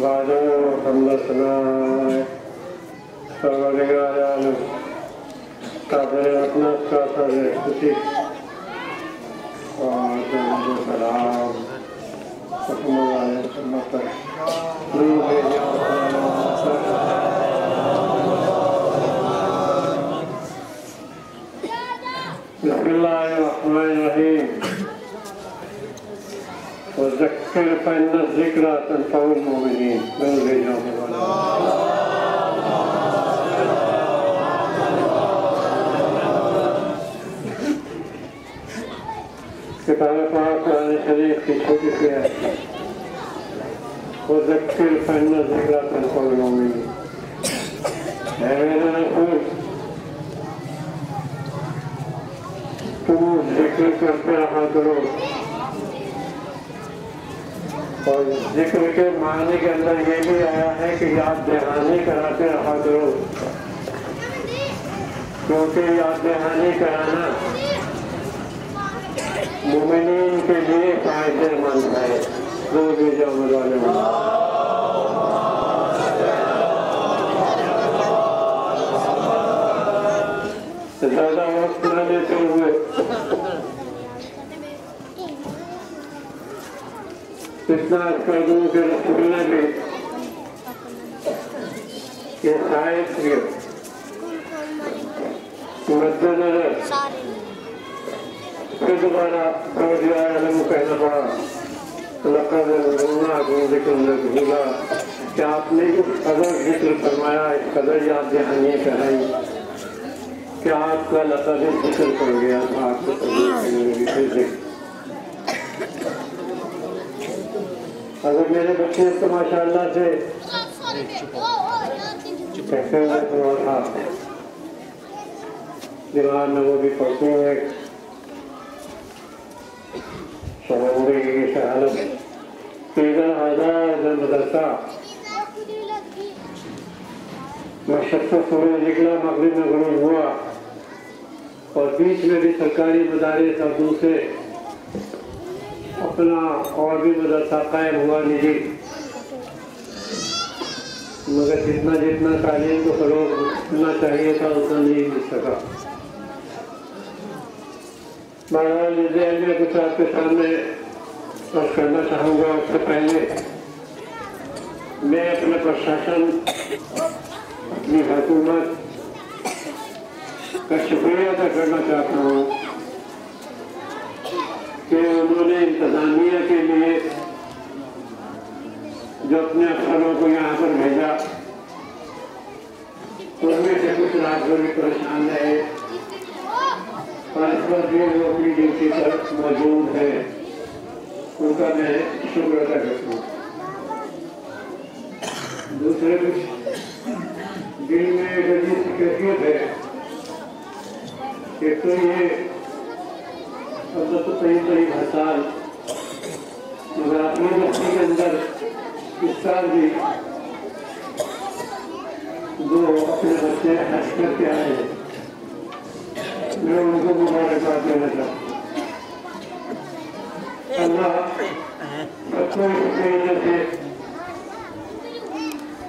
बाजो हमदसनाय सर्वनिगायालु कादर अपना कादर स्तुति और जन्म सलाम अपने सम्मत बिस्मिल्लाहिर्रहमानिर्रहीम वज़क्किर फ़इन्न ज़िक्रा तनफ़उल मुमिनीन। किताब पाक कुरान शरीफ की छोटी सी है, वज़क्किर फ़इन्न ज़िक्रा तनफ़उल मुमिनीन। है मेरे रसूल, तुम जिक्र करते रहा करो, और जिक्र के मायने के अंदर ये भी आया है कि याद दहानी कराते रहा करो, क्योंकि याद दहानी कराना मुमिनीन के लिए फायदेमंद है। जो भी जाने वाले ज़्यादा वक्त न लेते हुए इतना कर दूँ कि रसूल ने भी ये शायद मद्देनजर फिर दोबारा कहना पड़ा, लक़द भूला कि आपने इस कदर जिक्र फरमाया, इस कदर याद दहानी कराई कि आपका लक़द जिक्र कर गया था। आपको अगर मेरे बच्चे तो माशाअल्लाह से कहते हुए थोड़ा दिमाग में वो भी पढ़ते हुए शहूरी की शहादत मदरसा मशक्क़त सूरज निकला, मगरिब में गुरूब हुआ, और बीच में भी सरकारी मदारिस और दूसरे अपना और भी मदरसा कायम हुआ निजी, मगर जितना तालीम को फरोग मिलना चाहिए था उतना नहीं मिल सका। बहरहाल मैं कुछ आपके सामने अर्ज़ करना चाहूँगा। उससे पहले मैं अपने प्रशासन, अपनी हुकूमत का शुक्रिया अदा करना चाहता हूँ कि उन्होंने इंतज़ामिया के लिए जो अपने अफसरों को यहाँ पर भेजा, उनमें से कुछ राजभर भी परेशान रहे, और इस पर भी वो अपनी ड्यूटी पर मौजूद है, उनका मैं शुक्र अदा करता हूँ। दूसरे कुछ दिल में एक अजीब सी कैफियत है कि तो ये अब तो कई हड़ताल, मगर अपनी बस्ती के अंदर इस साल भी जो अपने बच्चे हज करके आए, मैं उनको मुबारकबाद देना चाहता हूँ। अल्लाह सबको इस तरीके से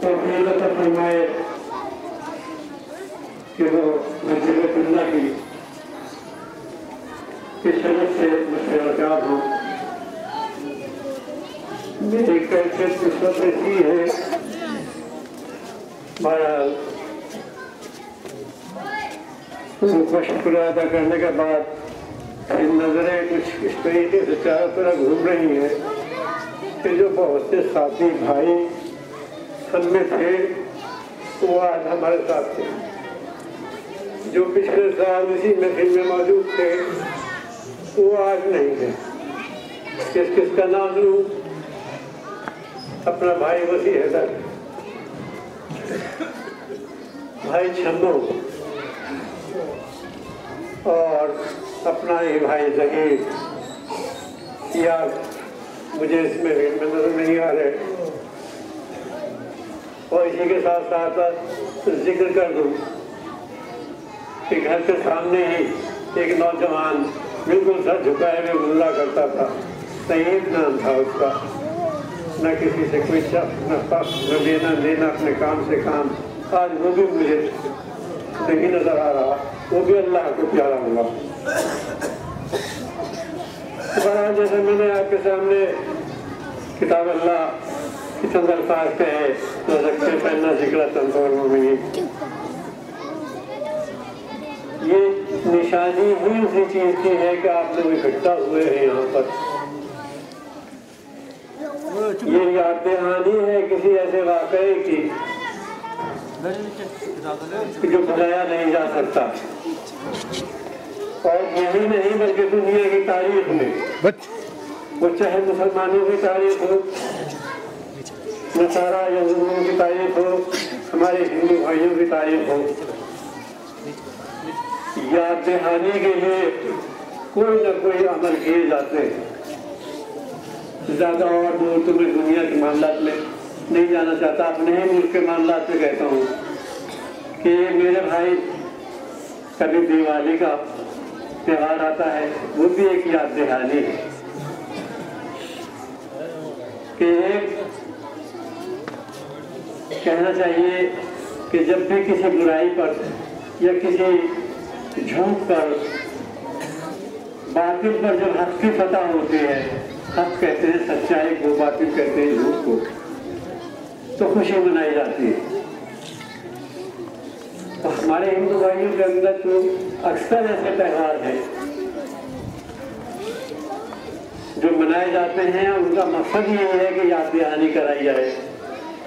तौफीक अता फरमाए कि वो मस्जिद-ए-कुल्ला की शरफ से मुशर्रफ हो। मेरी कैफियत इस वक्त ऐसी है, बहरहाल उनको शुक्र अदा करने के बाद नजरें कुछ इस तरीके से चारों तरफ घूम रही हैं कि जो बहुत से साथी भाई हम में थे वो आज हमारे साथ थे, जो पिछले साल इसी महफिल में मौजूद थे वो आज नहीं है। किसका नाम लूं? अपना भाई वसी हैदर, भाई छन्नू, और अपना ही भाई जहीर, या मुझे इसमें नजर नहीं आ रहे। और इसी के साथ साथ जिक्र कर दूं कि घर के सामने ही एक नौजवान बिल्कुल सर झुकाए हुए मुल्ला करता था, सईद नाम था उसका। न किसी से कोई न पक्ष न लेना देना, अपने काम से काम। आज वो भी मुझे नहीं नजर आ रहा, वो भी अल्लाह को प्यारा हुआ। तो जैसे मैंने आपके सामने किताब अल्लाह के चंद अल्फाज कहे तो रखते पहनना जिक्र तंतोर में, ये निशानी ही उसी चीज की है कि आप लोग इकट्ठा हुए हैं यहाँ पर। ये याद दहानी है किसी ऐसे वाकये की जो भुलाया नहीं जा सकता, और यही नहीं बल्कि दुनिया की तारीख में, वो चाहे मुसलमानों की तारीख हो, नसारा यहूदियों की तारीख हो, हमारे हिंदू भाइयों की तारीख हो, याद दहानी के लिए कोई न कोई अमल किए जाते हैं। ज्यादा और दूर तो मैं दुनिया के मामलात में नहीं जाना चाहता, अपने ही मुल्क के मामलात में कहता हूँ कि मेरे भाई कभी दिवाली का त्योहार आता है, वो भी एक याद दहानी है कि कहना चाहिए कि जब भी किसी बुराई पर या किसी झूठ पर, बातिल पर जब हक की फतह होती है, हक कहते हैं सच्चाई को, बातिल कहते हैं झूठ को, तो खुशी मनाई जाती है। तो हमारे हिंदू भाइयों के अंदर तो अक्सर ऐसे त्योहार हैं जो मनाए जाते हैं, उनका मकसद ये है कि याद दहानी कराई जाए।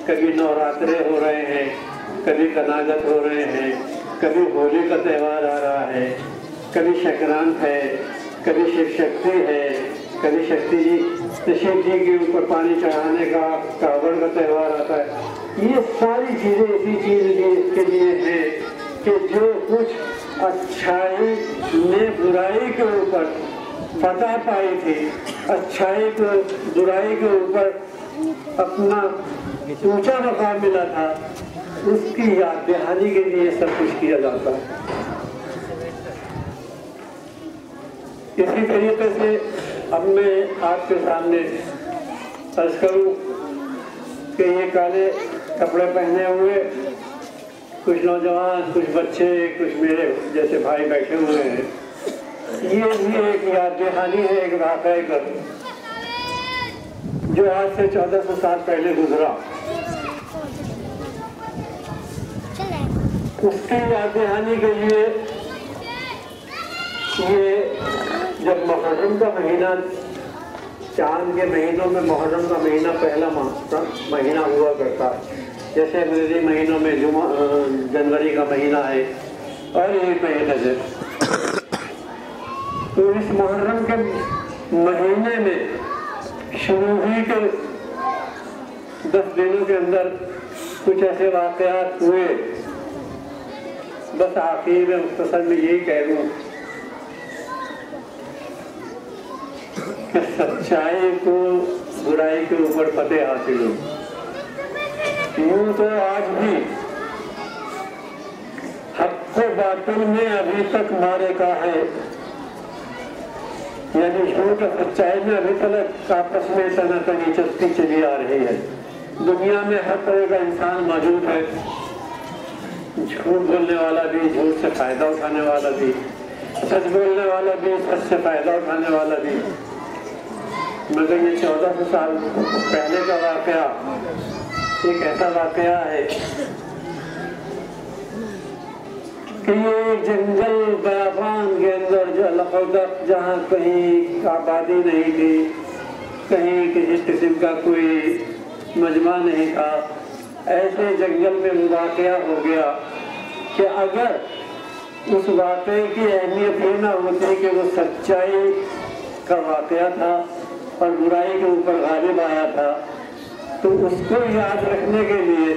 कभी नवरात्रे हो रहे हैं, कभी कनागत हो रहे हैं, कभी होली का त्यौहार आ रहा है, कभी संक्रांत है, कभी शिव शक्ति है, कभी शक्ति जी शिव जी के ऊपर पानी चढ़ाने का कावड़ का त्यौहार आता है। ये सारी चीजें इसी चीज के लिए है कि जो कुछ अच्छाई ने बुराई के ऊपर फतह पाई थी, अच्छाई को बुराई के ऊपर अपना ऊंचा मकाम मिला था, उसकी याद दहानी के लिए सब कुछ किया जाता है। इसी तरीके से अब मैं आपके सामने अर्ज करूं कि ये काले कपड़े पहने हुए कुछ नौजवान, कुछ बच्चे, कुछ मेरे जैसे भाई बैठे हुए हैं, ये भी एक याद दहानी है एक वाक़या का जो आज से 1400 साल पहले गुजरा। उसकी याद दहानी के लिए ये जब मुहर्रम का महीना, चांद के महीनों में मुहर्रम का महीना पहला महीना हुआ करता है, जैसे अंग्रेजी महीनों में जनवरी का महीना है और ये महीना है, तो इस मुहर्रम के महीने में शुरू ही के 10 दिनों के अंदर कुछ ऐसे वाक़यात हुए। बस आखिर में मुख्तसर में यही कह दूं कि सच्चाई को बुराई के ऊपर फतेह हासिल हो। यूं तो आज भी हक को बातिल में अभी तक मारे का है, यानी झूठ और सच्चाई में अभी तक आपस में तनातनी चलती चली आ रही है। दुनिया में हर तरह का इंसान मौजूद है, झूठ बोलने वाला भी, झूठ से फायदा उठाने वाला भी, सच बोलने वाला भी, सच से फायदा उठाने वाला भी। मगर ये 1400 साल पहले का वाकया एक ऐसा वाकया है कि ये एक जंगल बयाबान के अंदर जो अलग जहाँ कहीं आबादी नहीं थी, कहीं किसी किस्म का कोई मजमा नहीं था, ऐसे जंगल में वो वाकया हो गया कि अगर उस वाकये की अहमियत ये ना होती कि वो सच्चाई का वाकया था और बुराई के ऊपर गालिब आया था, तो उसको याद रखने के लिए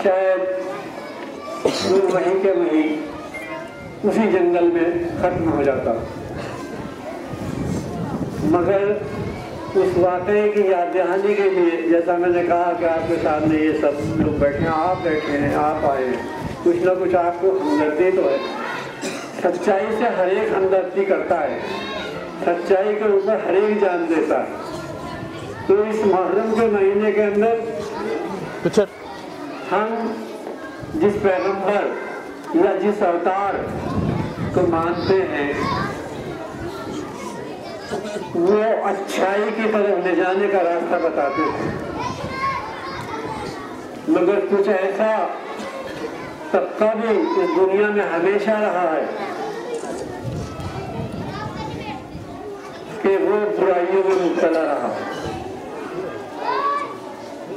शायद वो वहीं के वहीं उसी जंगल में खत्म हो जाता। मगर उस वाकये की याद दहानी के लिए, जैसा मैंने कहा कि आपके सामने ये सब लोग बैठे हैं, आप बैठे हैं, आप आए हैं, कुछ ना कुछ आपको हमदर्दी तो है। सच्चाई से हर एक हमदर्दी करता है, सच्चाई के ऊपर हर एक जान देता है। तो इस मुहर्रम के महीने के अंदर हम जिस पैगंबर या जिस अवतार को मानते हैं वो अच्छाई की तरफ ले जाने का रास्ता बताते थे, मगर कुछ ऐसा तबका भी इस दुनिया में हमेशा रहा है कि वो बुराइयों में मुब्तला रहा।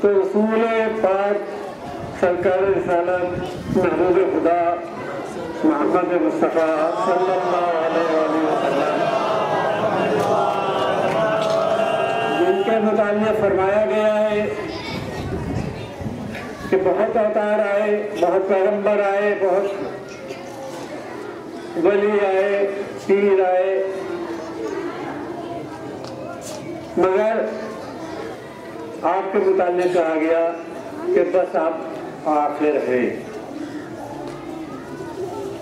तो रसूल पाक सरकार रिसालत महबूब खुदा मोहम्मद मुस्तफ़ा सल्लल्लाहु अलैहि वसल्लम जिनके मुताबिक फरमाया गया है कि बहुत अवतार आए, बहुत पैगंबर आए, बहुत वली आए, पीर आए, मगर आपके मुताबिक कहा गया कि बस आप आखिर है।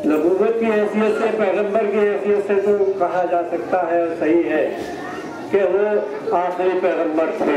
नबूवत की हैसियत से, पैगंबर की हैसियत से तो कहा जा सकता है और सही है कि वो आखिरी पैगंबर थे।